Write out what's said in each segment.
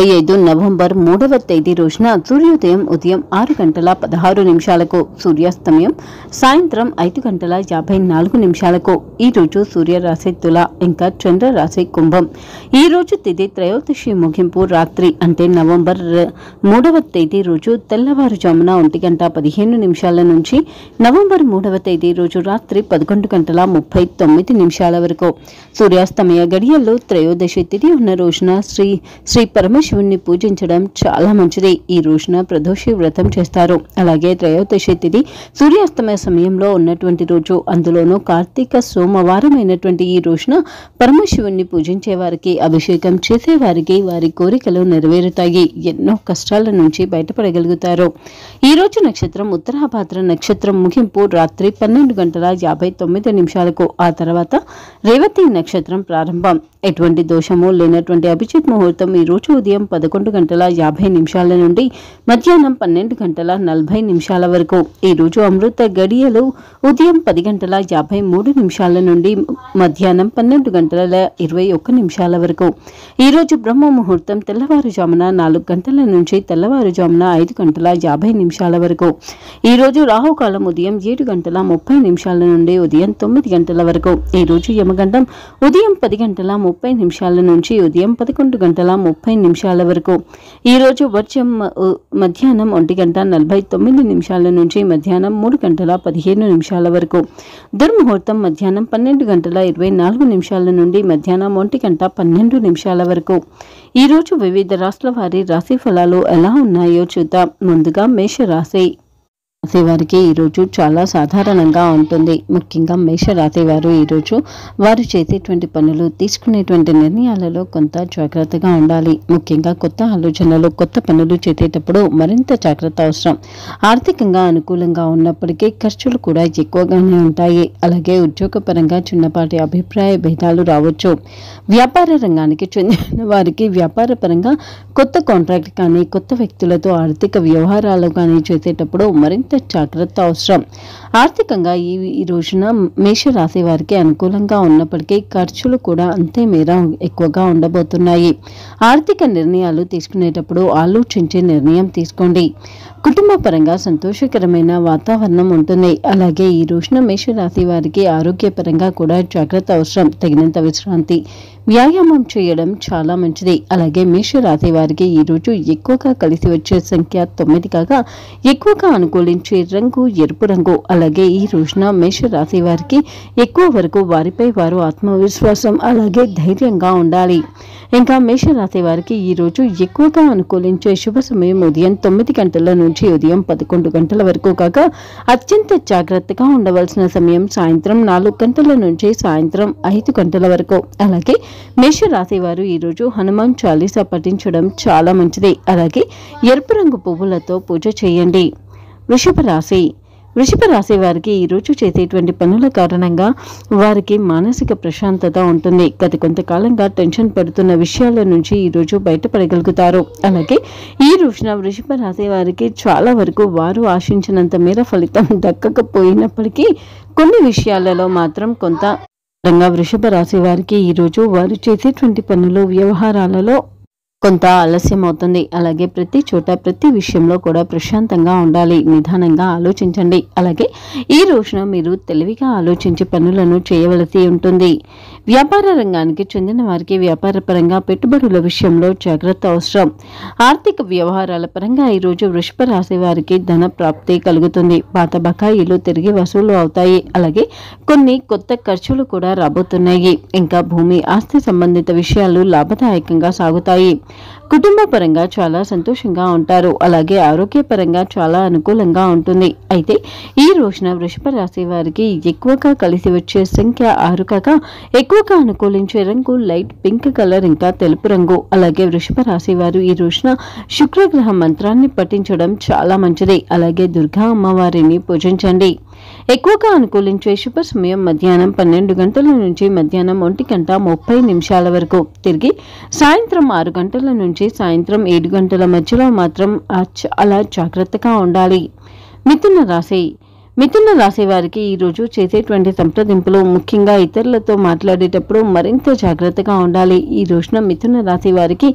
25 November 3వ తేదీ రోజున సూర్యోదయం ఉదయం 6:16 సూర్యాస్తమయం సాయంత్రం 5:54 ఈ రోజు సూర్యరాశి తుల ఇంకా చంద్రరాశి కుంభం. ఈ రోజు తిథి త్రయోదశి ముగింపు రాత్రి అంటే నవంబర్ 3వ తేదీ రోజు తెల్లవారుజామున 1:15 నుంచి నవంబర్ 3వ తేదీ రోజు రాత్రి 11:39 వరకు. సూర్యాస్తమయ గడియల్లో త్రయోదశి తిథి ఉన్న రోజున శ్రీ పరమశివుణ్ణి పూజించడం చాలా మంచిది. ఈ రోజున ప్రదోషి వ్రతం చేస్తారు. అలాగే త్రయోదశి తిథి సూర్యాస్తమయ సమయంలో ఉన్నటువంటి రోజు, అందులోనూ కార్తీక సోమవారం అయినటువంటి ఈ రోజున పరమశివుణ్ణి పూజించే వారికి, అభిషేకం చేసే వారికి వారి కోరికలు నెరవేరుతాయి. ఎన్నో కష్టాల నుంచి బయటపడగలుగుతారు. ఈ రోజు నక్షత్రం ఉత్తరాభాద్ర నక్షత్రం ముగింపు రాత్రి 12:59 ఆ తర్వాత రేవతి నక్షత్రం ప్రారంభం. ఎటువంటి దోషము లేనటువంటి అభిజిత్ ముహూర్తం ఈ రోజు ఉదయం 11:50 నుండి మధ్యాహ్నం 12:40 వరకు. ఈ రోజు అమృత గడియలు ఉదయం 10:53 నుండి మధ్యాహ్నం 12:21 వరకు. ఈ రోజు బ్రహ్మ ముహూర్తం తెల్లవారుజామున 4 గంటల నుంచి తెల్లవారుజామున 5:50 వరకు. ఈ రోజు రాహుకాలం ఉదయం 7:30 నుండి ఉదయం 9 గంటల వరకు. ఈ రోజు యమగండం ఉదయం 10:30 నుంచి ఉదయం 11:30 వరకు. ఈ రోజు వర్జం మధ్యాహ్నం 1:49 నుంచి మధ్యాహ్నం 3:15 వరకు. దుర్ముహూర్తం మధ్యాహ్నం 12:24 నుండి మధ్యాహ్నం 1:12 వరకు. ఈ రోజు వివిధ రాష్ట్రాల వారి రాశి ఫలాలు ఎలా ఉన్నాయో చూద్దాం. ముందుగా మేషరాశి వారికి ఈరోజు చాలా సాధారణంగా ఉంటుంది. ముఖ్యంగా మేషరాశి వారు ఈరోజు వారు చేసేటువంటి పనులు, తీసుకునేటువంటి నిర్ణయాలలో కొంత జాగ్రత్తగా ఉండాలి. ముఖ్యంగా కొత్త ఆలోచనలు, కొత్త పనులు చేసేటప్పుడు మరింత జాగ్రత్త అవసరం. ఆర్థికంగా అనుకూలంగా ఉన్నప్పటికీ ఖర్చులు కూడా ఎక్కువగానే ఉంటాయి. అలాగే ఉద్యోగపరంగా చిన్నపాటి అభిప్రాయ భేదాలు రావచ్చు. వ్యాపార రంగానికి చెందిన వారికి వ్యాపార పరంగా కొత్త కాంట్రాక్ట్ కానీ, కొత్త వ్యక్తులతో ఆర్థిక వ్యవహారాలు కానీ చేసేటప్పుడు మరింత జాగ్రత్త అవసరం. ఆర్థికంగా ఈ రోజున మేషరాశి వారికి అనుకూలంగా ఉన్నప్పటికీ ఖర్చులు కూడా అంతే మేర ఎక్కువగా ఉండబోతున్నాయి. ఆర్థిక నిర్ణయాలు తీసుకునేటప్పుడు ఆలోచించి నిర్ణయం తీసుకోండి. కుటుంబ పరంగా సంతోషకరమైన వాతావరణం ఉంటుంది. అలాగే ఈ రోజున మేషరాశి వారికి ఆరోగ్యపరంగా కూడా జాగ్రత్త అవసరం. తగినంత విశ్రాంతి, వ్యాయామం చేయడం చాలా మంచిది. అలాగే మేషరాశి వారికి ఈ రోజు ఎక్కువగా కలిసి వచ్చే సంఖ్య 9 కాగా ఎక్కువగా అనుకూలించే రంగు ఎరుపు రంగు. అలాగే ఈ రోజున మేషరాశి వారికి ఎక్కువ వరకు వారిపై వారు ఆత్మవిశ్వాసం అలాగే ధైర్యంగా ఉండాలి. ఇంకా మేషరాశి వారికి ఈ రోజు ఎక్కువగా అనుకూలించే శుభ సమయం ఉదయం 9 గంటల నుంచి ఉదయం 11 గంటల వరకు కాగా అత్యంత జాగ్రత్తగా ఉండవలసిన సమయం సాయంత్రం 4 గంటల నుంచి సాయంత్రం 5 గంటల వరకు. అలాగే మేషరాశి వారు ఈరోజు హనుమాన్ చాలీసా పఠించడం చాలా మంచిది. అలాగే ఎరుపు రంగు పువ్వులతో పూజ చేయండి. వృషభ రాశి వారికి ఈరోజు చేసేటువంటి పనుల కారణంగా వారికి మానసిక ప్రశాంతత ఉంటుంది. గత కొంతకాలంగా టెన్షన్ పడుతున్న విషయాల నుంచి ఈరోజు బయటపడగలుగుతారు. అలాగే ఈ రోజున వృషభ రాశి వారికి చాలా వరకు వారు ఆశించినంత మేర ఫలితం దక్కకపోయినప్పటికీ కొన్ని విషయాలలో మాత్రం కొంత వృషభ రాశి వారికి ఈరోజు వారు చేసేటువంటి పనులు, వ్యవహారాలలో కొంత ఆలస్యం అవుతుంది. అలాగే ప్రతి చోట ప్రతి విషయంలో కూడా ప్రశాంతంగా ఉండాలి. నిదానంగా ఆలోచించండి. అలాగే ఈ రోజున మీరు తెలివిగా ఆలోచించి పనులను చేయవలసి ఉంటుంది. వ్యాపార రంగానికి చెందిన వారికి వ్యాపార పరంగా పెట్టుబడుల విషయంలో జాగ్రత్త అవసరం. ఆర్థిక వ్యవహారాల పరంగా ఈరోజు వృషభ రాశి వారికి ధన ప్రాప్తి కలుగుతుంది. పాత బకాయిలు తిరిగి వసూలు అవుతాయి. అలాగే కొన్ని కొత్త ఖర్చులు కూడా రాబోతున్నాయి. ఇంకా భూమి, ఆస్తి సంబంధిత విషయాలు లాభదాయకంగా సాగుతాయి. కుటుంబ పరంగా చాలా సంతోషంగా ఉంటారు. అలాగే ఆరోగ్యపరంగా చాలా అనుకూలంగా ఉంటుంది. అయితే ఈ రోజున వృషభ రాశి వారికి ఎక్కువగా కలిసి వచ్చే సంఖ్య 6 కాగా ఎక్కువగా అనుకూలించే రంగు లైట్ పింక్ కలర్ ఇంకా తెలుపు రంగు. అలాగే వృషభ రాశి వారు ఈ రోజున శుక్రగ్రహ మంత్రాన్ని పఠించడం చాలా మంచిది. అలాగే దుర్గా అమ్మవారిని పూజించండి. ఎక్కువగా అనుకూలించే శుభ సమయం మధ్యాహ్నం 12 గంటల నుంచి మధ్యాహ్నం 1:30 వరకు. తిరిగి సాయంత్రం 6 గంటల నుంచి సాయంత్రం 7 గంటల మధ్యలో మాత్రం చాలా జాగ్రత్తగా ఉండాలి. మిథున రాశి మిథున రాశి వారికి ఈ రోజు చేసేటువంటి సంప్రదింపులు ముఖ్యంగా ఇతరులతో మాట్లాడేటప్పుడు మరింత జాగ్రత్తగా ఉండాలి. ఈ రోజున మిథున రాశి వారికి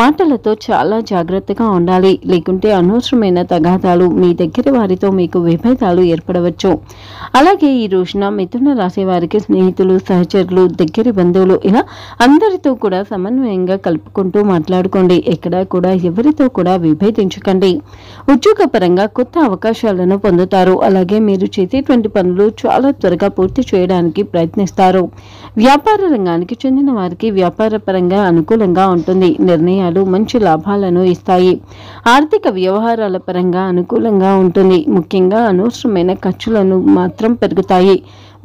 మాటలతో చాలా జాగ్రత్తగా ఉండాలి. లేకుంటే అనవసరమైన తగాదాలు, మీ దగ్గర వారితో మీకు విభేదాలు ఏర్పడవచ్చు. అలాగే ఈ రోజున మిథున రాశి వారికి స్నేహితులు, సహచరులు, దగ్గరి బంధువులు ఇలా అందరితో కూడా సమన్వయంగా కలుపుకుంటూ మాట్లాడుకోండి. ఎక్కడా కూడా ఎవరితో కూడా విభేదించకండి. ఉద్యోగపరంగా కొత్త అవకాశాలను పొందుతారు. అలాగే మీరు చేసేటువంటి పనులు చాలా త్వరగా పూర్తి చేయడానికి ప్రయత్నిస్తారు. వ్యాపార రంగానికి చెందిన వారికి వ్యాపార పరంగా అనుకూలంగా ఉంటుంది. నిర్ణయాలు మంచి లాభాలను ఇస్తాయి. ఆర్థిక వ్యవహారాల పరంగా అనుకూలంగా ఉంటుంది. ముఖ్యంగా అనవసరమైన ఖర్చులను మాత్రం పెరుగుతాయి.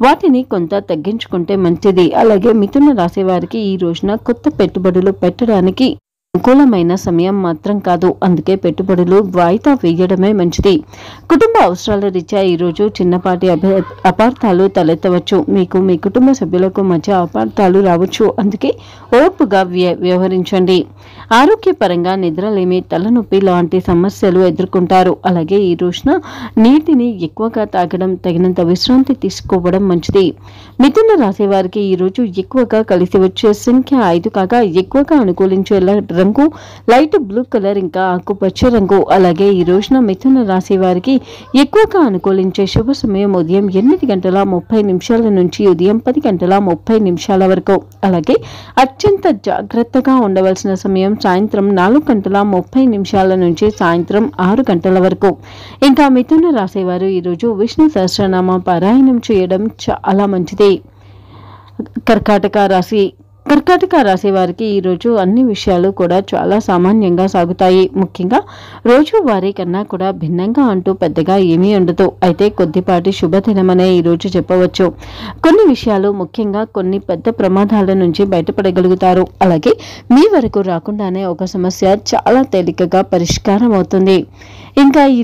వాటిని కొంత తగ్గించుకుంటే మంచిది. అలాగే మిథున రాశి వారికి ఈ రోజున కొత్త పెట్టుబడులు పెట్టడానికి అనుకూలమైన సమయం మాత్రం కాదు. అందుకే పెట్టుబడులు వాయిదా వేయడమే మంచిది. కుటుంబ అవసరాల రీత్యా ఈరోజు చిన్నపాటి అపార్థాలు తలెత్తవచ్చు. మీకు మీ కుటుంబ సభ్యులకు మధ్య అపార్థాలు రావచ్చు. అందుకే ఓర్పుగా వ్యవహరించండి. ఆరోగ్యపరంగా నిద్రలేమి, తలనొప్పి లాంటి సమస్యలు ఎదుర్కొంటారు. అలాగే ఈ రోజున నీటిని ఎక్కువగా తాగడం, తగినంత విశ్రాంతి తీసుకోవడం మంచిది. మిథున రాశి వారికి ఈ రోజు ఎక్కువగా కలిసి వచ్చే సంఖ్య 5 కాగా ఎక్కువగా అనుకూలించే రంగు లైట్ బ్లూ కలర్, ఇంకా ఆకుపచ్చ రంగు. అలాగే ఈ రోజున మిథున రాశి వారికి ఎక్కువగా అనుకూలించే శుభ సమయం ఉదయం 8:30 నుంచి ఉదయం 10:30 వరకు. అలాగే అత్యంత జాగ్రత్తగా ఉండవలసిన సమయం సాయంత్రం 4:30 నుంచి సాయంత్రం 6 వరకు. ఇంకా మిథున రాశి వారు ఈరోజు విష్ణు సహస్రనామ పారాయణం చేయడం చాలా మంచిది. కర్కాటక రాశి వారికి ఈరోజు అన్ని విషయాలు కూడా చాలా సామాన్యంగా సాగుతాయి. ముఖ్యంగా రోజువారీ కన్నా కూడా భిన్నంగా అంటూ పెద్దగా ఏమీ ఉండదు. అయితే కొద్దిపాటి శుభదినమనే ఈరోజు చెప్పవచ్చు. కొన్ని విషయాలు, ముఖ్యంగా కొన్ని పెద్ద ప్రమాదాల నుంచి బయటపడగలుగుతారు. అలాగే మీ వరకు రాకుండానే ఒక సమస్య చాలా తేలికగా పరిష్కారం అవుతుంది. ఇంకా ఈ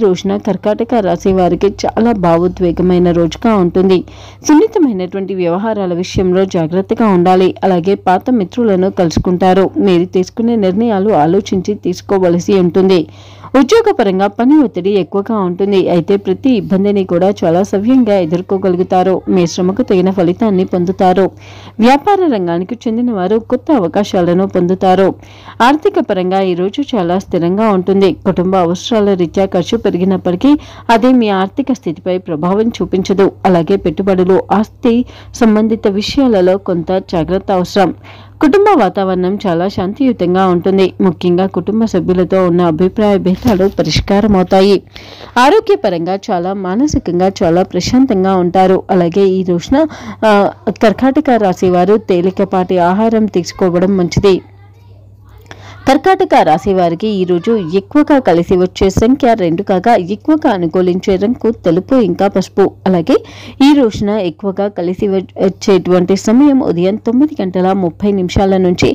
రోజున కర్కాటక రాశి వారికి చాలా భావోద్వేగమైన రోజుగా ఉంటుంది. సున్నితమైనటువంటి వ్యవహారాల విషయంలో జాగ్రత్తగా ఉండాలి. అలాగే పాత మిత్రులను కలుసుకుంటారు. మీరు తీసుకునే నిర్ణయాలు ఆలోచించి తీసుకోవలసి ఉంటుంది. ఉద్యోగపరంగా పని ఒత్తిడి ఎక్కువగా ఉంటుంది. అయితే ప్రతి ఇబ్బందిని కూడా చాలా సవ్యంగా ఎదుర్కోగలుగుతారు. మీ శ్రమకు తగిన ఫలితాన్ని పొందుతారు. వ్యాపార రంగానికి చెందిన వారు కొత్త అవకాశాలను పొందుతారు. ఆర్థిక పరంగా ఈరోజు చాలా స్థిరంగా ఉంటుంది. కుటుంబ అవసరాల రీత్యా ఖర్చు పెరిగినప్పటికీ అది మీ ఆర్థిక స్థితిపై ప్రభావం చూపించదు. అలాగే పెట్టుబడులు, ఆస్తి సంబంధిత విషయాలలో కొంత జాగ్రత్త అవసరం. కుటుంబ వాతావరణం చాలా శాంతియుతంగా ఉంటుంది. ముఖ్యంగా కుటుంబ సభ్యులతో ఉన్న అభిప్రాయ భేదాలు పరిష్కారం అవుతాయి. ఆరోగ్యపరంగా చాలా మానసికంగా చాలా ప్రశాంతంగా ఉంటారు. అలాగే ఈ రోజున కర్కాటక రాశి వారు తేలికపాటి ఆహారం తీసుకోవడం మంచిది. కర్కాటక రాశి వారికి ఈరోజు ఎక్కువగా కలిసి వచ్చే సంఖ్య 2 కాగా ఎక్కువగా అనుకూలించే రంగు తెలుపు, ఇంకా పసుపు. అలాగే ఈ రోజున ఎక్కువగా కలిసి వచ్చేటువంటి సమయం ఉదయం 9:30 నుంచి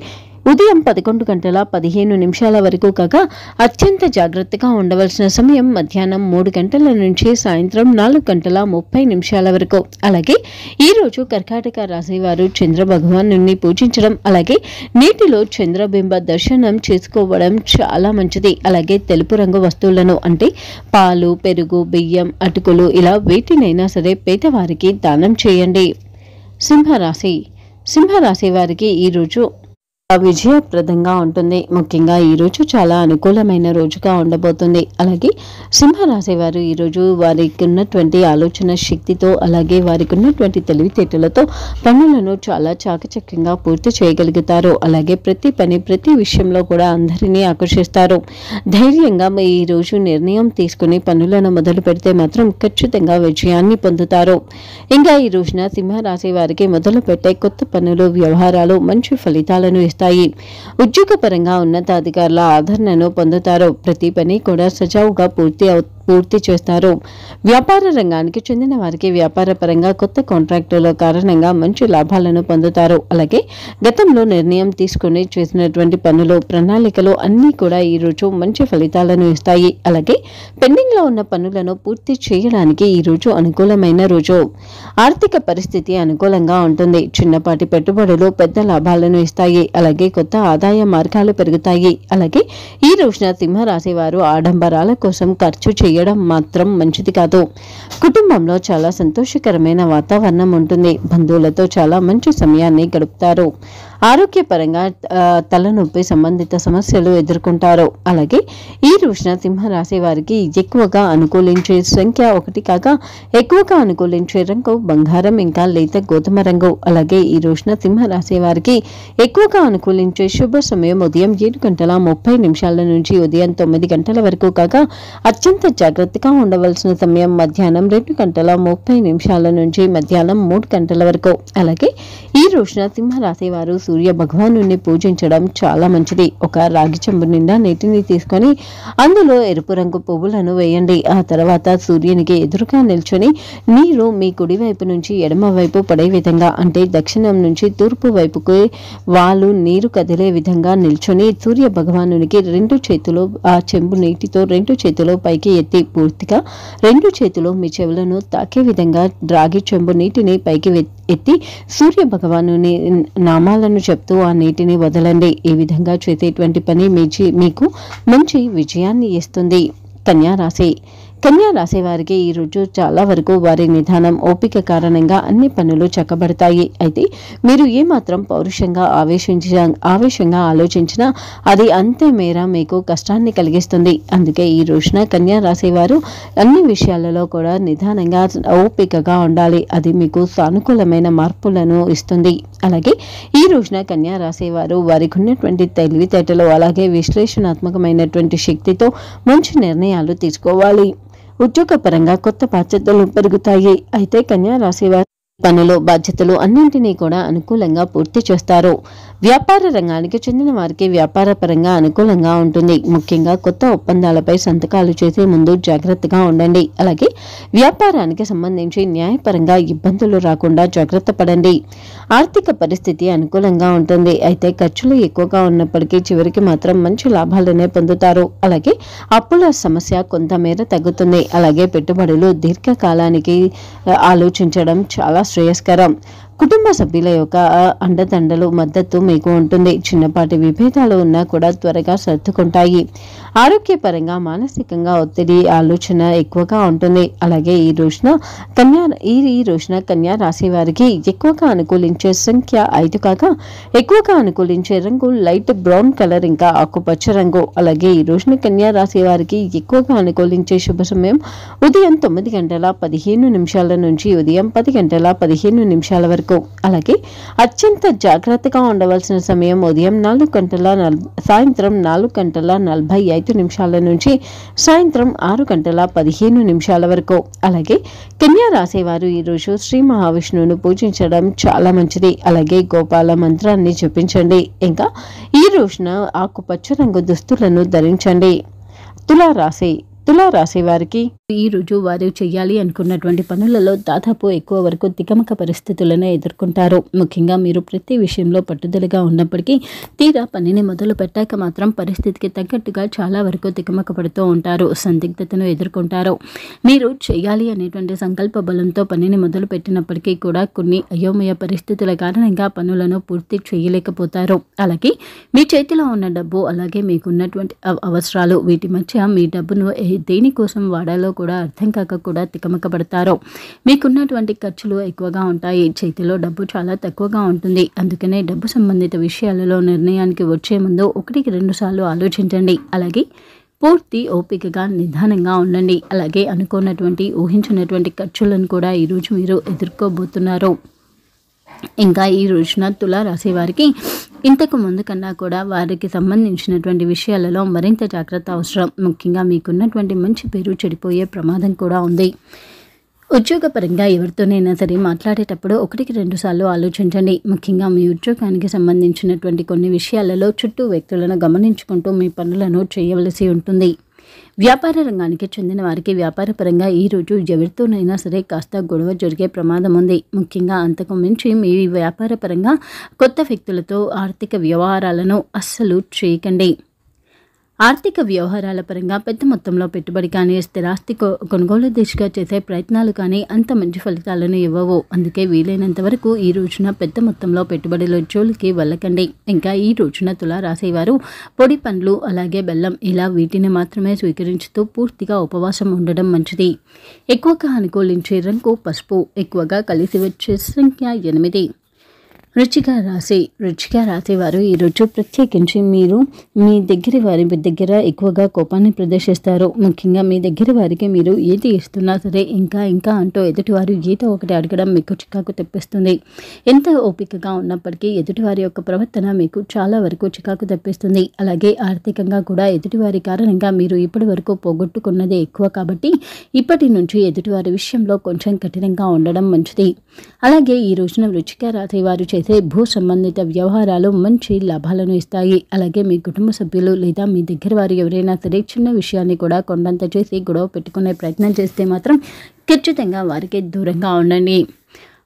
ఉదయం 11:15 వరకు కాగా అత్యంత జాగ్రత్తగా ఉండవలసిన సమయం మధ్యాహ్నం 3 నుంచి సాయంత్రం 4:30 వరకు. అలాగే ఈ రోజు కర్కాటక రాశి వారు చంద్ర భగవాను పూజించడం, అలాగే నీటిలో చంద్రబింబ దర్శనం చేసుకోవడం చాలా మంచిది. అలాగే తెలుపు రంగు వస్తువులను అంటే పాలు, పెరుగు, బియ్యం, అటుకులు ఇలా వేటినైనా సరే పేదవారికి దానం చేయండి. సింహరాశి వారికి ఈరోజు విజయప్రదంగా ఉంటుంది. ముఖ్యంగా ఈరోజు చాలా అనుకూలమైన రోజుగా ఉండబోతుంది. అలాగే సింహరాశి వారు ఈరోజు వారికి ఉన్నటువంటి ఆలోచన శక్తితో, అలాగే వారికి ఉన్నటువంటి తెలివితేటలతో పనులను చాలా చాకచక్యంగా పూర్తి చేయగలుగుతారు. అలాగే ప్రతి విషయంలో కూడా అందరినీ ఆకర్షిస్తారు. ధైర్యంగా ఈరోజు నిర్ణయం తీసుకుని పనులను మొదలు పెడితే మాత్రం ఖచ్చితంగా విజయాన్ని పొందుతారు. ఇంకా ఈ రోజున సింహరాశి వారికి మొదలు పెట్టే కొత్త పనులు, వ్యవహారాలు మంచి ఫలితాలను ఇస్తాయి. ఉద్యోగపరంగా ఉన్నతాధికారుల ఆదరణను పొందుతారు. ప్రతి పని కూడా సజావుగా పూర్తి చేస్తారు. వ్యాపార రంగానికి చెందిన వారికి వ్యాపార పరంగా కొత్త కాంట్రాక్టుల కారణంగా మంచి లాభాలను పొందుతారు. అలాగే గతంలో నిర్ణయం తీసుకుని చేసినటువంటి పనులు, ప్రణాళికలు అన్నీ కూడా ఈ రోజు మంచి ఫలితాలను ఇస్తాయి. అలాగే పెండింగ్ లో ఉన్న పనులను పూర్తి చేయడానికి ఈ రోజు అనుకూలమైన రోజు. ఆర్థిక పరిస్థితి అనుకూలంగా ఉంటుంది. చిన్నపాటి పెట్టుబడులు పెద్ద లాభాలను ఇస్తాయి. అలాగే కొత్త ఆదాయ మార్గాలు పెరుగుతాయి. అలాగే ఈ రోజున సింహరాశి వారు ఆడంబరాల కోసం ఖర్చు చేయడం మాత్రం మంచిది కాదు. కుటుంబంలో చాలా సంతోషకరమైన వాతావరణం ఉంటుంది. బంధువులతో చాలా మంచి సమయాన్ని గడుపుతారు. ఆరోగ్యపరంగా తలనొప్పి సంబంధిత సమస్యలు ఎదుర్కొంటారు. అలాగే ఈ రోజున సింహరాశి వారికి ఎక్కువగా అనుకూలించే సంఖ్య 1 కాగా ఎక్కువగా అనుకూలించే రంగు బంగారం ఇంకా లేత గోధుమ రంగు. అలాగే ఈ రోజున సింహరాశి వారికి ఎక్కువగా అనుకూలించే శుభ సమయం ఉదయం 7:30 నుంచి ఉదయం 9 వరకు కాగా అత్యంత జాగ్రత్తగా ఉండవలసిన సమయం మధ్యాహ్నం 2:30 నుంచి మధ్యాహ్నం 3 వరకు. అలాగే ఈ రోజున సింహరాశి వారు సూర్య భగవాను పూజించడం చాలా మంచిది. ఒక రాగి చెంబు నిండా నీటిని తీసుకొని అందులో ఎరుపు రంగు పువ్వులను వేయండి. ఆ తర్వాత సూర్యునికి ఎదురుగా నిల్చొని నీరు మీ కుడి వైపు నుంచి ఎడమ వైపు పడే విధంగా, అంటే దక్షిణం నుంచి తూర్పు వైపుకు వాళ్ళు నీరు కదిలే విధంగా నిల్చొని సూర్య భగవానునికి 2 చేతులు ఆ చెంబు నీటితో 2 చేతులు పైకి ఎత్తి పూర్తిగా 2 చేతులు మీ చెవులను తాకే విధంగా రాగి చెంబు నీటిని పైకి ఎత్తి సూర్య భగవానుని నామాలను చెప్తూ ఆ నీటిని వదలండి. ఈ విధంగా చేసేటువంటి పని మీకు మంచి విజయాన్ని ఇస్తుంది. కన్యా రాశి వారికి ఈ రోజు చాలా వరకు వారి నిదానం, ఓపిక కారణంగా అన్ని పనులు చక్కబడతాయి. అయితే మీరు ఏమాత్రం పౌరుషంగా ఆవేశంగా ఆలోచించినా అది అంతే మేర మీకు కష్టాన్ని కలిగిస్తుంది. అందుకే ఈ రోజున కన్యా రాశి వారు అన్ని విషయాలలో కూడా నిదానంగా ఓపికగా ఉండాలి. అది మీకు సానుకూలమైన మార్పులను ఇస్తుంది. అలాగే ఈ రోజున కన్యా రాశి వారు వారికి ఉన్నటువంటి తెలివితేటలు అలాగే విశ్లేషణాత్మకమైనటువంటి శక్తితో మంచి నిర్ణయాలు తీసుకోవాలి. ఉద్యోగపరంగా కొత్త బాధ్యతలు పెరుగుతాయి. అయితే కన్యా రాశి వారి పనులు బాధ్యతలు అన్నింటినీ కూడా అనుకూలంగా పూర్తి చేస్తారు. వ్యాపార రంగానికి చెందిన వారికి వ్యాపార పరంగా అనుకూలంగా ఉంటుంది. ముఖ్యంగా కొత్త ఒప్పందాలపై సంతకాలు చేసే ముందు జాగ్రత్తగా ఉండండి. అలాగే వ్యాపారానికి సంబంధించి న్యాయపరంగా ఇబ్బందులు రాకుండా జాగ్రత్త పడండి. ఆర్థిక పరిస్థితి అనుకూలంగా ఉంటుంది. అయితే ఖర్చులు ఎక్కువగా ఉన్నప్పటికీ చివరికి మాత్రం మంచి లాభాలనే పొందుతారు. అలాగే అప్పుల సమస్య కొంతమేర తగ్గుతుంది. అలాగే పెట్టుబడులు దీర్ఘకాలానికి ఆలోచించడం చాలా శ్రేయస్కరం. కుటుంబ సభ్యుల యొక్క అండదండలు మద్దతు మీకు ఉంటుంది. చిన్నపాటి విభేదాలు ఉన్నా కూడా త్వరగా సర్దుకుంటాయి. ఆరోగ్యపరంగా మానసికంగా ఒత్తిడి ఆలోచన ఎక్కువగా ఉంటుంది. అలాగే ఈ రోజున కన్యా రాశి వారికి ఎక్కువగా అనుకూలించే సంఖ్య 5 కాగా ఎక్కువగా అనుకూలించే రంగు లైట్ బ్రౌన్ కలర్ ఇంకా ఆకుపచ్చ రంగు. అలాగే ఈ రోజున కన్యా రాశి వారికి ఎక్కువగా అనుకూలించే శుభ సమయం ఉదయం 9:15 నుంచి ఉదయం 10:15 వరకు. అలాగే అత్యంత జాగ్రత్తగా ఉండవలసిన సమయం ఉదయం సాయంత్రం 4:45 నుంచి సాయంత్రం 6:15 వరకు. అలాగే కన్యా రాశి వారు ఈరోజు శ్రీ మహావిష్ణువును పూజించడం చాలా మంచిది. అలాగే గోపాల మంత్రాన్ని జపించండి. ఇంకా ఈ రోజున ఆకుపచ్చ రంగు దుస్తులను ధరించండి. తులారాశి వారికి ఈ రోజు వారు చేయాలి అనుకున్నటువంటి పనులలో దాదాపు ఎక్కువ వరకు తికమక పరిస్థితులను ఎదుర్కొంటారు. ముఖ్యంగా మీరు ప్రతి విషయంలో పట్టుదలగా ఉన్నప్పటికీ తీరా పనిని మొదలు పెట్టాక మాత్రం పరిస్థితికి తగ్గట్టుగా చాలా వరకు తికమక పడుతూ ఉంటారు. సందిగ్ధతను ఎదుర్కొంటారు. మీరు చేయాలి అనేటువంటి సంకల్ప బలంతో పనిని మొదలు పెట్టినప్పటికీ కూడా కొన్ని అయోమయ పరిస్థితుల కారణంగా పనులను పూర్తి చేయలేకపోతారు. అలాగే మీ చేతిలో ఉన్న డబ్బు అలాగే మీకున్నటువంటి అవసరాలు వీటి మధ్య మీ డబ్బును దేనికోసం వాడాలో కూడా అర్థం కాక కూడా తికమక పడతారు. మీకున్నటువంటి ఖర్చులు ఎక్కువగా ఉంటాయి. చేతిలో డబ్బు చాలా తక్కువగా ఉంటుంది. అందుకనే డబ్బు సంబంధిత విషయాలలో నిర్ణయానికి వచ్చే ముందు 1-2 సార్లు ఆలోచించండి. అలాగే పూర్తి ఓపికగా నిదానంగా ఉండండి. అలాగే ఊహించినటువంటి ఖర్చులను కూడా ఈరోజు మీరు ఎదుర్కోబోతున్నారు. ఇంకా ఈ రోజున తులారాశి వారికి ఇంతకు ముందు కన్నా కూడా వారికి సంబంధించినటువంటి విషయాలలో మరింత జాగ్రత్త అవసరం. ముఖ్యంగా మీకున్నటువంటి మంచి పేరు చెడిపోయే ప్రమాదం కూడా ఉంది. ఉద్యోగపరంగా ఎవరితోనైనా సరే మాట్లాడేటప్పుడు 1-2 సార్లు ఆలోచించండి. ముఖ్యంగా మీ ఉద్యోగానికి సంబంధించినటువంటి కొన్ని విషయాలలో చుట్టూ వ్యక్తులను గమనించుకుంటూ మీ పనులను చేయవలసి ఉంటుంది. వ్యాపార రంగానికి చెందిన వారికి వ్యాపారపరంగా ఈరోజు ఎవరితోనైనా సరే కాస్త గొడవ జరిగే ప్రమాదం ఉంది. ముఖ్యంగా అంతకు మించి మీ వ్యాపారపరంగా కొత్త వ్యక్తులతో ఆర్థిక వ్యవహారాలను అస్సలు చేయకండి. ఆర్థిక వ్యవహారాల పరంగా పెద్ద మొత్తంలో పెట్టుబడి కానీ స్థిరాస్తి కొనుగోలు దిశగా చేసే ప్రయత్నాలు కానీ అంత మంచి ఫలితాలను ఇవ్వవు. అందుకే వీలైనంత వరకు ఈ రోజున పెద్ద మొత్తంలో పెట్టుబడుల జోలికి వెళ్ళకండి. ఇంకా ఈ రోజున తులా రాశివారు పొడి పండ్లు అలాగే బెల్లం ఇలా వీటిని మాత్రమే స్వీకరించుతూ పూర్తిగా ఉపవాసం ఉండడం మంచిది. ఎక్కువగా అనుకూలించే రంగు పసుపు. ఎక్కువగా కలిసి వచ్చే సంఖ్య 8. వృశ్చిక రాశి వారు ఈరోజు ప్రత్యేకించి మీరు మీ దగ్గర వారి దగ్గర ఎక్కువగా కోపాన్ని ప్రదర్శిస్తారు. ముఖ్యంగా మీ దగ్గర వారికి మీరు ఏది ఇస్తున్నా సరే ఇంకా అంటూ ఎదుటివారు ఏదో ఒకటి అడగడం మీకు చికాకు తెప్పిస్తుంది. ఎంత ఓపికగా ఉన్నప్పటికీ ఎదుటివారి యొక్క ప్రవర్తన మీకు చాలా వరకు చికాకు తెప్పిస్తుంది. అలాగే ఆర్థికంగా కూడా ఎదుటివారి కారణంగా మీరు ఇప్పటి వరకు పోగొట్టుకున్నదే ఎక్కువ కాబట్టి ఇప్పటి నుంచి ఎదుటివారి విషయంలో కొంచెం కఠినంగా ఉండడం మంచిది. అలాగే ఈ రోజున వృశ్చిక రాశి వారు చేసే భూ సంబంధిత వ్యవహారాలు మంచి లాభాలను ఇస్తాయి. అలాగే మీ కుటుంబ సభ్యులు లేదా మీ దగ్గర వారు ఎవరైనా సరే చిన్న విషయాన్ని కూడా కొండంత చేసి గొడవ పెట్టుకునే ప్రయత్నం చేస్తే మాత్రం ఖచ్చితంగా వారికి దూరంగా ఉండండి.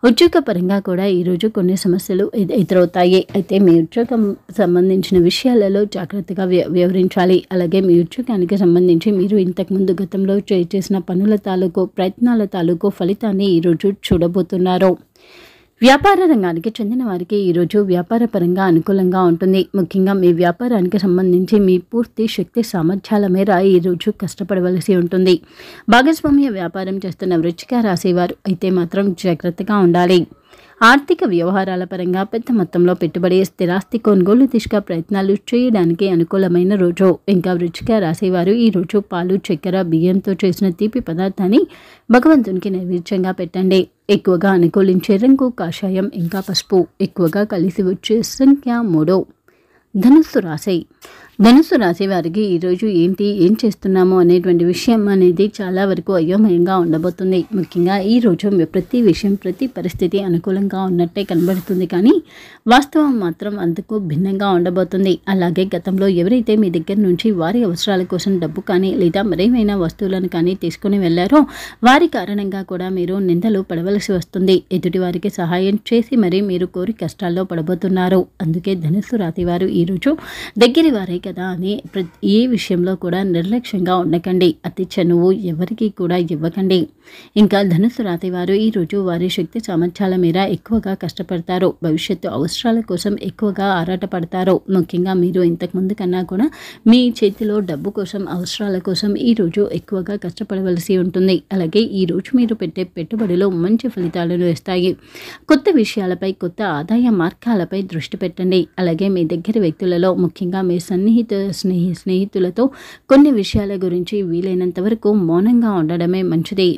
ఉద్యోగపరంగా కూడా ఈరోజు కొన్ని సమస్యలు ఎదురవుతాయి. అయితే మీ ఉద్యోగం సంబంధించిన విషయాలలో జాగ్రత్తగా వ్యవహరించాలి. అలాగే మీ ఉద్యోగానికి సంబంధించి మీరు ఇంతకుముందు గతంలో చేసిన పనుల తాలూకు ప్రయత్నాల తాలూకు ఫలితాన్ని ఈరోజు చూడబోతున్నారు. వ్యాపార రంగానికి చెందిన వారికి ఈరోజు వ్యాపార పరంగా అనుకూలంగా ఉంటుంది. ముఖ్యంగా మీ వ్యాపారానికి సంబంధించి మీ పూర్తి శక్తి సామర్థ్యాల మేర ఈరోజు కష్టపడవలసి ఉంటుంది. భాగస్వామ్య వ్యాపారం చేస్తున్న వృశ్చిక రాశి వారు అయితే మాత్రం జాగ్రత్తగా ఉండాలి. ఆర్థిక వ్యవహారాల పరంగా పెద్ద మొత్తంలో పెట్టుబడి స్థిరాస్తి కొనుగోలు దిశగా ప్రయత్నాలు చేయడానికి అనుకూలమైన రోజు. ఇంకా వృశ్చిక రాశి వారు ఈ రోజు పాలు చక్కెర బియ్యంతో చేసిన తీపి పదార్థాన్ని భగవంతునికి నైవేద్యంగా పెట్టండి. ఎక్కువగా అనుకూలించే రంగు కాషాయం ఇంకా పసుపు. ఎక్కువగా కలిసి వచ్చే సంఖ్య 3. ధనుస్సు రాశి వారికి ఈరోజు ఏం చేస్తున్నాము అనేటువంటి విషయం అనేది చాలా వరకు అయోమయంగా ఉండబోతుంది. ముఖ్యంగా ఈరోజు ప్రతి విషయం ప్రతి పరిస్థితి అనుకూలంగా ఉన్నట్టే కనబడుతుంది, కానీ వాస్తవం మాత్రం అందుకు భిన్నంగా ఉండబోతుంది. అలాగే గతంలో ఎవరైతే మీ దగ్గర నుంచి వారి అవసరాల కోసం డబ్బు కానీ లేదా మరేమైనా వస్తువులను కానీ తీసుకుని వెళ్లారో వారి కారణంగా కూడా మీరు నిందలు పడవలసి వస్తుంది. ఎదుటి వారికి సహాయం చేసి మరీ మీరు కోరి కష్టాల్లో పడబోతున్నారు. అందుకే ధనుస్సు రాశి వారు ఈరోజు దగ్గరి వారే కదా అని ఏ విషయంలో కూడా నిర్లక్ష్యంగా ఉండకండి. అతి చనువు ఎవరికి కూడా ఇవ్వకండి. ఇంకా ధనుస్సు రాశి వారు ఈరోజు వారి శక్తి సామర్థ్యాల మేర ఎక్కువగా కష్టపడతారు. భవిష్యత్తు అవసరాల కోసం ఎక్కువగా ఆరాటపడతారు. ముఖ్యంగా మీరు ఇంతకుముందు కన్నా కూడా మీ చేతిలో డబ్బు కోసం అవసరాల కోసం ఈరోజు ఎక్కువగా కష్టపడవలసి ఉంటుంది. అలాగే ఈరోజు మీరు పెట్టే పెట్టుబడిలో మంచి ఫలితాలను ఇస్తాయి. కొత్త విషయాలపై కొత్త ఆదాయ మార్గాలపై దృష్టి పెట్టండి. అలాగే మీ దగ్గర వ్యక్తులలో ముఖ్యంగా మీ స్నేహితులతో కొన్ని విషయాల గురించి వీలైనంత వరకు మౌనంగా ఉండడమే మంచిది.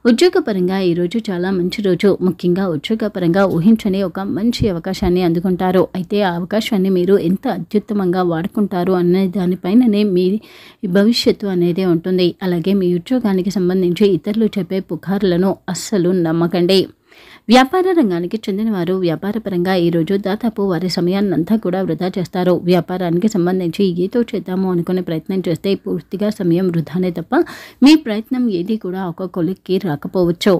ఉద్యోగపరంగా ఈరోజు చాలా మంచి రోజు. ముఖ్యంగా ఉద్యోగపరంగా ఊహించని ఒక మంచి అవకాశాన్ని అందుకుంటారు. అయితే ఆ అవకాశాన్ని మీరు ఎంత అత్యుత్తమంగా వాడుకుంటారు అనే దానిపైననే మీ భవిష్యత్తు అనేది ఉంటుంది. అలాగే మీ ఉద్యోగానికి సంబంధించి ఇతరులు చెప్పే పుకార్లను అస్సలు నమ్మకండి. వ్యాపార రంగానికి చెందిన వారు వ్యాపారపరంగా ఈరోజు దాదాపు వారి సమయాన్నంతా కూడా వృధా చేస్తారు. వ్యాపారానికి సంబంధించి ఏదో చేద్దాము అనుకునే ప్రయత్నం చేస్తే పూర్తిగా సమయం వృధానే తప్ప మీ ప్రయత్నం ఏది కూడా ఒక కొలిక్కి రాకపోవచ్చు.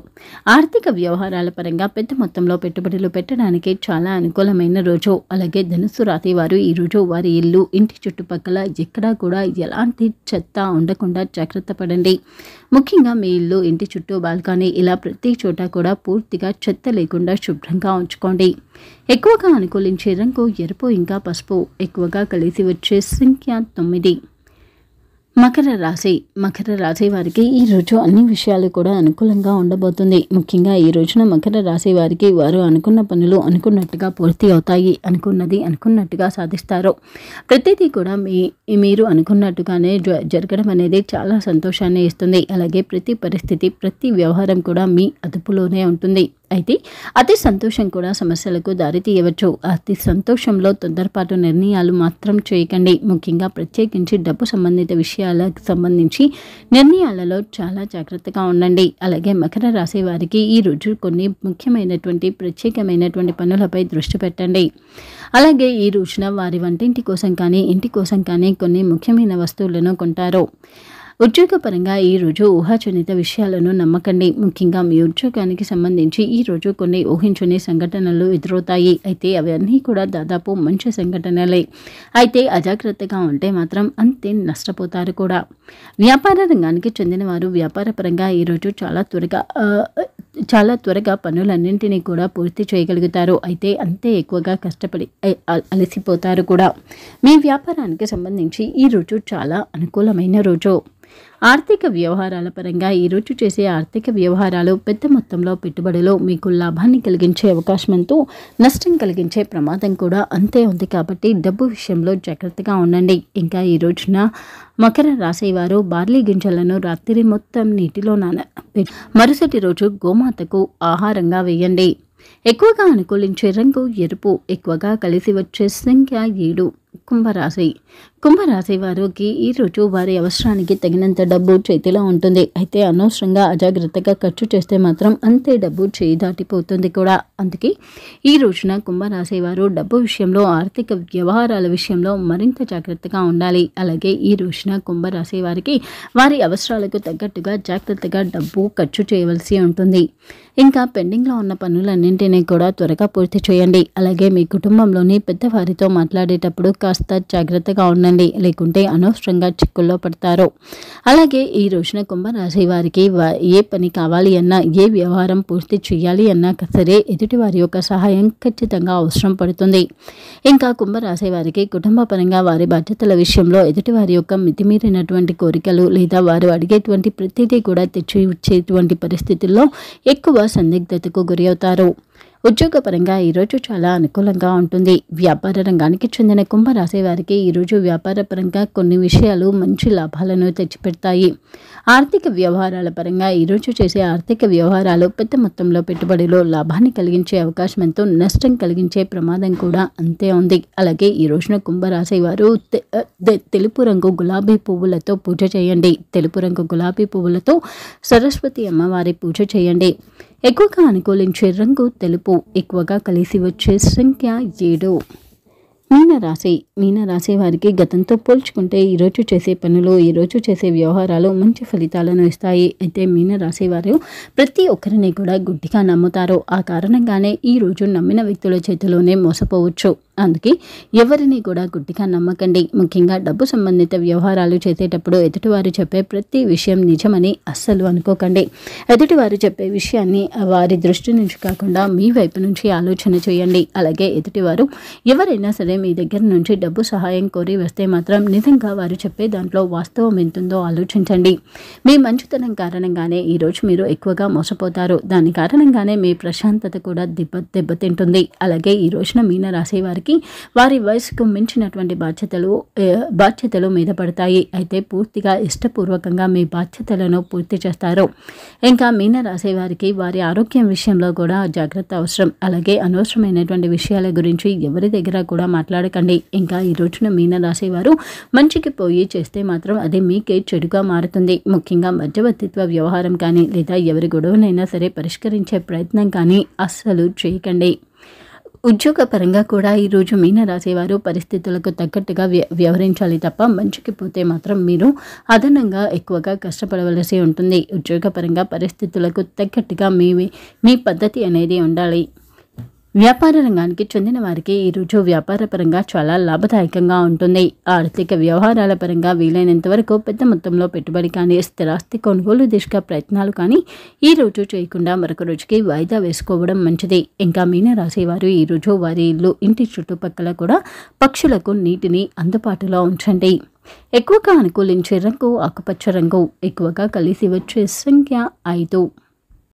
ఆర్థిక వ్యవహారాల పరంగా పెద్ద మొత్తంలో పెట్టుబడులు పెట్టడానికి చాలా అనుకూలమైన రోజు. అలాగే ధనుస్సు రాశి వారు ఈరోజు వారి ఇల్లు ఇంటి చుట్టుపక్కల ఎక్కడా కూడా ఎలాంటి చెత్త ఉండకుండా జాగ్రత్త పడండి. ముఖ్యంగా మీ ఇల్లు ఇంటి చుట్టూ బాల్కనీ ఇలా ప్రతి చోట కూడా పూర్తిగా చెత్త లేకుండా శుభ్రంగా ఉంచుకోండి. ఎక్కువగా అనుకూలించే రంగు ఎరుపు ఇంకా పసుపు. ఎక్కువగా కలిసి వచ్చే సంఖ్య 9. మకర రాశి వారికి ఈరోజు అన్ని విషయాలు కూడా అనుకూలంగా ఉండబోతుంది. ముఖ్యంగా ఈ రోజున మకర రాశి వారికి వారు అనుకున్న పనులు అనుకున్నట్టుగా పూర్తి అవుతాయి. అనుకున్నట్టుగా సాధిస్తారు. ప్రతిదీ కూడా మీరు అనుకున్నట్టుగానే జరగడం అనేది చాలా సంతోషాన్ని ఇస్తుంది. అలాగే ప్రతి పరిస్థితి ప్రతి వ్యవహారం కూడా మీ అదుపులోనే ఉంటుంది. అయితే అతి సంతోషం కూడా సమస్యలకు దారితీయవచ్చు. అతి సంతోషంలో తొందరపాటు నిర్ణయాలు మాత్రం చేయకండి. ముఖ్యంగా ప్రత్యేకించి డబ్బు సంబంధిత విషయాలకు సంబంధించి నిర్ణయాలలో చాలా జాగ్రత్తగా ఉండండి. అలాగే మకర రాశి వారికి ఈ రోజు కొన్ని ముఖ్యమైనటువంటి ప్రత్యేకమైనటువంటి పనులపై దృష్టి పెట్టండి. అలాగే ఈ రోజున వారి వంటింటి కోసం కానీ ఇంటి కోసం కానీ కొన్ని ముఖ్యమైన వస్తువులను కొంటారు. ఉద్యోగపరంగా ఈరోజు ఊహాజనిత విషయాలను నమ్మకండి. ముఖ్యంగా మీ ఉద్యోగానికి సంబంధించి ఈరోజు కొన్ని ఊహించని సంఘటనలు ఎదురవుతాయి. అయితే అవన్నీ కూడా దాదాపు మంచి సంఘటనలే. అయితే అజాగ్రత్తగా ఉంటే మాత్రం అంతే నష్టపోతారు కూడా. వ్యాపార రంగానికి చెందిన వారు వ్యాపారపరంగా ఈరోజు చాలా త్వరగా పనులన్నింటినీ కూడా పూర్తి చేయగలుగుతారు. అయితే అంతే ఎక్కువగా కష్టపడి అలసిపోతారు కూడా. మీ వ్యాపారానికి సంబంధించి ఈరోజు చాలా అనుకూలమైన రోజు. ఆర్థిక వ్యవహారాల పరంగా ఈరోజు చేసే ఆర్థిక వ్యవహారాలు పెద్ద మొత్తంలో పెట్టుబడులు మీకు లాభాన్ని కలిగించే అవకాశంతో నష్టం కలిగించే ప్రమాదం కూడా అంతే ఉంది. కాబట్టి డబ్బు విషయంలో జాగ్రత్తగా ఉండండి. ఇంకా ఈ రోజున మకర రాశి వారు బార్లీ గింజలను రాత్రి మొత్తం నీటిలో మరుసటి రోజు గోమాతకు ఆహారంగా వేయండి. ఎక్కువగా అనుకూలించే రంగు ఎరుపు. ఎక్కువగా కలిసి వచ్చే సంఖ్య 7. కుంభరాశి వారికి ఈరోజు వారి అవసరానికి తగినంత డబ్బు చేతిలో ఉంటుంది. అయితే అనవసరంగా అజాగ్రత్తగా ఖర్చు చేస్తే మాత్రం అంతే డబ్బు చేయి దాటిపోతుంది కూడా. అందుకే ఈ రోజున కుంభరాశి వారు డబ్బు విషయంలో, ఆర్థిక వ్యవహారాల విషయంలో మరింత జాగ్రత్తగా ఉండాలి. అలాగే ఈ రోజున కుంభరాశి వారికి వారి అవసరాలకు తగ్గట్టుగా జాగ్రత్తగా డబ్బు ఖర్చు చేయవలసి ఉంటుంది. ఇంకా పెండింగ్లో ఉన్న పనులన్నింటినీ కూడా త్వరగా పూర్తి చేయండి. అలాగే మీ కుటుంబంలోని పెద్దవారితో మాట్లాడేటప్పుడు కాస్త జాగ్రత్తగా ఉండండి, లేకుంటే అనవసరంగా చిక్కుల్లో పడతారు. అలాగే ఈ రోజున కుంభరాశి వారికి ఏ పని కావాలి అన్నా, ఏ వ్యవహారం పూర్తి చేయాలి అన్నా సరే ఎదుటి వారి యొక్క సహాయం ఖచ్చితంగా అవసరం పడుతుంది. ఇంకా కుంభరాశి వారికి కుటుంబ పరంగా వారి బాధ్యతల విషయంలో ఎదుటి వారి యొక్క మితిమీరినటువంటి కోరికలు లేదా వారు అడిగేటువంటి ప్రతిదీ కూడా తెచ్చి ఇచ్చేటువంటి పరిస్థితుల్లో ఎక్కువ సందిగ్ధతకు గురి అవుతారు. ఉద్యోగపరంగా ఈరోజు చాలా అనుకూలంగా ఉంటుంది. వ్యాపార రంగానికి చెందిన కుంభరాశి వారికి ఈరోజు వ్యాపారపరంగా కొన్ని విషయాలు మంచి లాభాలను తెచ్చిపెడతాయి. ఆర్థిక వ్యవహారాల పరంగా ఈరోజు చేసే ఆర్థిక వ్యవహారాలు పెద్ద మొత్తంలో పెట్టుబడిలో లాభాన్ని కలిగించే అవకాశం ఎంతో నష్టం కలిగించే ప్రమాదం కూడా అంతే ఉంది. అలాగే ఈ రోజున కుంభరాశి వారు తెలుపు రంగు గులాబీ పువ్వులతో పూజ చేయండి. తెలుపు రంగు గులాబీ పువ్వులతో సరస్వతి అమ్మవారి పూజ చేయండి. ఎక్కువగా అనుకూలించే రంగు తెలుపు. ఎక్కువగా కలిసి వచ్చే సంఖ్య 7. మీనరాశి వారికి గతంతో పోల్చుకుంటే ఈరోజు చేసే పనులు, ఈరోజు చేసే వ్యవహారాలు మంచి ఫలితాలను ఇస్తాయి. అయితే మీనరాశి వారు ప్రతి ఒక్కరిని కూడా గుడ్డిగా నమ్ముతారు. ఆ కారణంగానే ఈరోజు నమ్మిన వ్యక్తుల చేతిలోనే మోసపోవచ్చు. అందుకే ఎవరిని కూడా గుడ్డిగా నమ్మకండి. ముఖ్యంగా డబ్బు సంబంధిత వ్యవహారాలు చేసేటప్పుడు ఎదుటివారు చెప్పే ప్రతి విషయం నిజమని అస్సలు అనుకోకండి. ఎదుటివారు చెప్పే విషయాన్ని వారి దృష్టి నుంచి కాకుండా మీ వైపు నుంచి ఆలోచన చేయండి. అలాగే ఎదుటివారు ఎవరైనా సరే మీ దగ్గర నుంచి డబ్బు సహాయం కోరి వస్తే మాత్రం నిజంగా వారు చెప్పే దాంట్లో వాస్తవం ఎంతుందో ఆలోచించండి. మీ మంచితనం కారణంగానే ఈరోజు మీరు ఎక్కువగా మోసపోతారు. దాని కారణంగానే మీ ప్రశాంతత కూడా దెబ్బతింటుంది. అలాగే ఈ రోజున మీనరాశి వారికి వారి వయసుకు మించినటువంటి బాధ్యతలు మీద పడతాయి. అయితే పూర్తిగా ఇష్టపూర్వకంగా మీ బాధ్యతలను పూర్తి చేస్తారు. ఇంకా మీనరాశి వారికి వారి ఆరోగ్యం విషయంలో కూడా జాగ్రత్త అవసరం. అలాగే అనవసరమైనటువంటి విషయాల గురించి ఎవరి దగ్గర కూడా మాట్లాడకండి. ఇంకా ఈ రోజున మీనరాశి వారు మంచికి పోయి చేస్తే మాత్రం అది మీకే చెడుగా మారుతుంది. ముఖ్యంగా మధ్యవర్తిత్వ వ్యవహారం కానీ లేదా ఎవరి గొడవనైనా సరే పరిష్కరించే ప్రయత్నం కానీ అస్సలు చేయకండి. ఉద్యోగపరంగా కూడా ఈరోజు మీనరాశి వారు పరిస్థితులకు తగ్గట్టుగా వ్యవహరించాలి తప్ప మంచికి పోతే మాత్రం మీరు అదనంగా ఎక్కువగా కష్టపడవలసి ఉంటుంది. ఉద్యోగపరంగా పరిస్థితులకు తగ్గట్టుగా మీ పద్ధతి అనేది ఉండాలి. వ్యాపార రంగానికి చెందిన వారికి ఈరోజు వ్యాపారపరంగా చాలా లాభదాయకంగా ఉంటుంది. ఆర్థిక వ్యవహారాల పరంగా వీలైనంత వరకు పెద్ద మొత్తంలో పెట్టుబడి కానీ, స్థిరాస్తి కొనుగోలు దిశగా ప్రయత్నాలు కానీ ఈరోజు చేయకుండా మరొక రోజుకి వాయిదా వేసుకోవడం మంచిది. ఇంకా మీనరాశి వారు ఈరోజు వారి ఇంటి చుట్టుపక్కల కూడా పక్షులకు నీటిని అందుబాటులో ఉంచండి. ఎక్కువగా అనుకూలించే రంగు ఆకుపచ్చ రంగు. ఎక్కువగా కలిసి వచ్చే సంఖ్య 5.